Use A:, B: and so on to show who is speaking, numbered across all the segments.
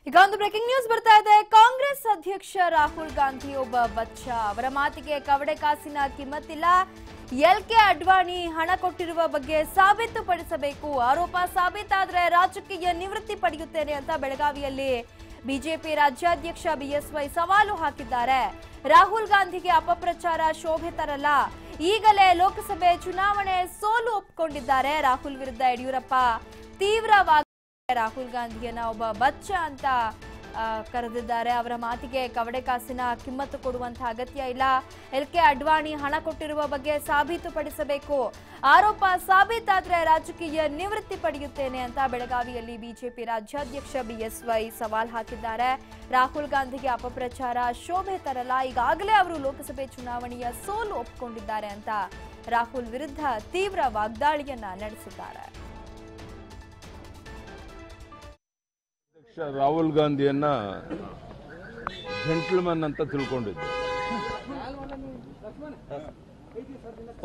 A: ಈಗ ಒಂದು breaking news ಬರ್ತಾ ಇದೆ. ಕಾಂಗ್ರೆಸ್ ಅಧ್ಯಕ್ಷ ರಾಹುಲ್ ಗಾಂಧಿ ಒಬ್ಬ ಬಚ್ಚ. ಅವರ ಮಾತಿಗೆ ಕವಡೆ ಕಾಸಿನ ಕಿಮ್ಮತ್ತಿಲ್ಲ. ಎಲ್ಕೆ ಅಡ್ವಾಣಿ ಹಣ ಕೊಟ್ಟಿರುವ ಬಗ್ಗೆ ಸಾಬೀತುಪಡಿಸಬೇಕು. ಆರೋಪ ಸಾಬೀತಾದ್ರೆ ರಾಜಕೀಯ ನಿವೃತ್ತಿ ಪಡೆಯುತ್ತೇನೆ ಅಂತ ಬೆಳಗಾವಿಯಲ್ಲಿ ಬಿಜೆಪಿ ರಾಜ್ಯಾಧ್ಯಕ್ಷ ಬಿಎಸ್ವೈ ಸವಾಲು ಹಾಕಿದ್ದಾರೆ. ರಾಹುಲ್ ಗಾಂಧಿಗೆ ಅಪಪ್ರಚಾರ ಶೋಭೆ ತರಲ್ಲ. ಈಗಲೇ ಲೋಕಸಭೆ ಚುನಾವಣೆ ಸೋಲು ಒಪ್ಪಿಕೊಂಡಿದ್ದಾರೆ. ರಾಹುಲ್ ವಿರುದ್ಧ ಯಡಿಯೂರಪ್ಪ ತೀವ್ರವಾಗಿ ರಾಹುಲ್ ಗಾಂಧಿಯನ್ನ ಒಬ್ಬ ಬಚ್ಚ ಅಂತ ಕರೆದಿದ್ದಾರೆ. ಅವರ ಮಾತಿಗೆ ಕವಡೆ ಕಾಸಿನ ಕಿಮ್ಮತ್ತು ಕೊಡುವಂತಹ ಅಗತ್ಯ ಇಲ್ಲ. ಎಲ್ಕೆ ಅಡ್ವಾಣಿ ಹಣ ಕೊಟ್ಟಿರುವ ಬಗ್ಗೆ ಸಾಬೀತುಪಡಿಸಬೇಕು. ಆರೋಪ ಸಾಬೀತಾದ್ರೆ ರಾಜಕೀಯ ನಿವೃತ್ತಿ ಪಡೆಯುತ್ತೇನೆ ಅಂತ ಬೆಳಗಾವಿಯಲ್ಲಿ ಬಿಜೆಪಿ ರಾಜ್ಯಾಧ್ಯಕ್ಷ ಬಿಎಸ್ವೈ ಸವಾಲ್ ಹಾಕಿದ್ದಾರೆ. ರಾಹುಲ್ ಗಾಂಧಿಗೆ ಅಪಪ್ರಚಾರ ಶೋಭೆ ತರಲ್ಲ. ಈಗಾಗಲೇ ಅವರು ಲೋಕಸಭೆ ಚುನಾವಣೆಯ ಸೋಲು ಒಪ್ಪಿಕೊಂಡಿದ್ದಾರೆ ಅಂತ ರಾಹುಲ್ ವಿರುದ್ಧ ತೀವ್ರ ವಾಗ್ದಾಳಿಯನ್ನ ನಡೆಸಿದ್ದಾರೆ.
B: ರಾಹುಲ್ ಗಾಂಧಿಯನ್ನ ಜೆಂಟಲ್ಮನ್ ಅಂತ ತಿಳ್ಕೊಂಡಿದ್ದೆ.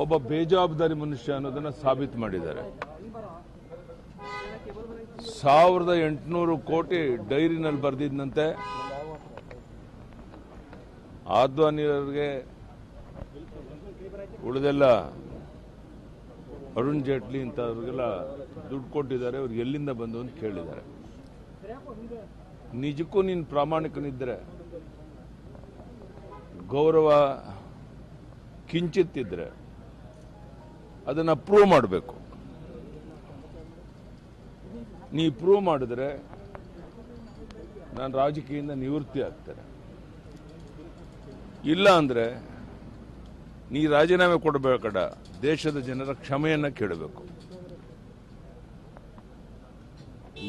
B: ಒಬ್ಬ ಬೇಜವಾಬ್ದಾರಿ ಮನುಷ್ಯ ಅನ್ನೋದನ್ನ ಸಾಬೀತು ಮಾಡಿದ್ದಾರೆ. 1800 ಕೋಟಿ ಡೈರಿನಲ್ಲಿ ಬರೆದಿದ್ದಂತೆ ಆದ್ವಾನಿಯವರಿಗೆ ಉಳಿದೆಲ್ಲ ಅರುಣ್ ಜೇಟ್ಲಿ ಇಂಥವ್ರಿಗೆಲ್ಲ ದುಡ್ಡು ಕೊಟ್ಟಿದ್ದಾರೆ. ಅವ್ರಿಗೆ ಎಲ್ಲಿಂದ ಬಂದು ಅಂತ ಕೇಳಿದ್ದಾರೆ. ನಿಜಕ್ಕೂ ನೀನು ಪ್ರಾಮಾಣಿಕನಿದ್ರೆ, ಗೌರವ ಕಿಂಚಿತ್ತಿದ್ರೆ ಅದನ್ನ ಪ್ರೂವ್ ಮಾಡಬೇಕು. ನೀ ಪ್ರೂವ್ ಮಾಡಿದ್ರೆ ನಾನು ರಾಜಕೀಯದಿಂದ ನಿವೃತ್ತಿ ಆಗ್ತೇನೆ. ಇಲ್ಲ ಅಂದ್ರೆ ನೀ ರಾಜೀನಾಮೆ ಕೊಡಬೇಕಡ, ದೇಶದ ಜನರ ಕ್ಷಮೆಯನ್ನ ಕೇಳಬೇಕು.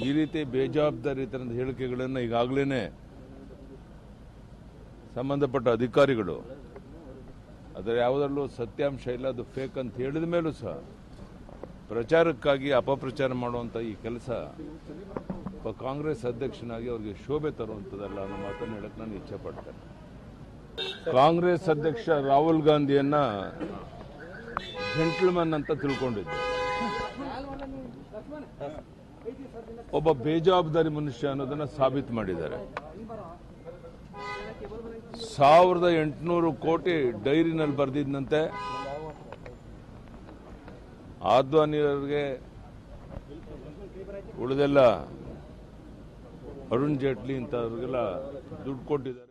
B: ಈ ರೀತಿ ಬೇಜವಾಬ್ದಾರಿ ತರದ ಹೇಳಿಕೆಗಳನ್ನು ಈಗಾಗಲೇ ಸಂಬಂಧಪಟ್ಟ ಅಧಿಕಾರಿಗಳು ಅದರ ಯಾವುದರಲ್ಲೂ ಸತ್ಯಾಂಶ ಇಲ್ಲ, ಅದು ಫೇಕ್ ಅಂತ ಹೇಳಿದ ಮೇಲೂ ಸಹ ಪ್ರಚಾರಕ್ಕಾಗಿ ಅಪಪ್ರಚಾರ ಮಾಡುವಂಥ ಈ ಕೆಲಸ ಕಾಂಗ್ರೆಸ್ ಅಧ್ಯಕ್ಷನಾಗಿ ಅವರಿಗೆ ಶೋಭೆ ತರುವಂಥದ್ದಲ್ಲ ಅನ್ನೋ ಮಾತನ್ನು ಹೇಳಕ್ಕೆ ನಾನು ಇಚ್ಛೆ ಪಡ್ತೇನೆ. ಕಾಂಗ್ರೆಸ್ ಅಧ್ಯಕ್ಷ ರಾಹುಲ್ ಗಾಂಧಿಯನ್ನ ಜೆಂಟಲ್ಮನ್ ಅಂತ ತಿಳ್ಕೊಂಡಿದ್ದೆ. ಒಬ್ಬ ಬೇಜವಾಬ್ದಾರಿ ಮನುಷ್ಯ ಅನ್ನೋದನ್ನ ಸಾಬೀತು ಮಾಡಿದ್ದಾರೆ. 1800 ಕೋಟಿ ಡೈರಿನಲ್ಲಿ ಬರೆದಿದ್ದಂತೆ ಆದ್ವಾನಿಯವರಿಗೆ ಉಳಿದೆಲ್ಲ ಅರುಣ್ ಜೇಟ್ಲಿ ಇಂಥವ್ರಿಗೆಲ್ಲ ದುಡ್ಡು ಕೊಟ್ಟಿದ್ದಾರೆ.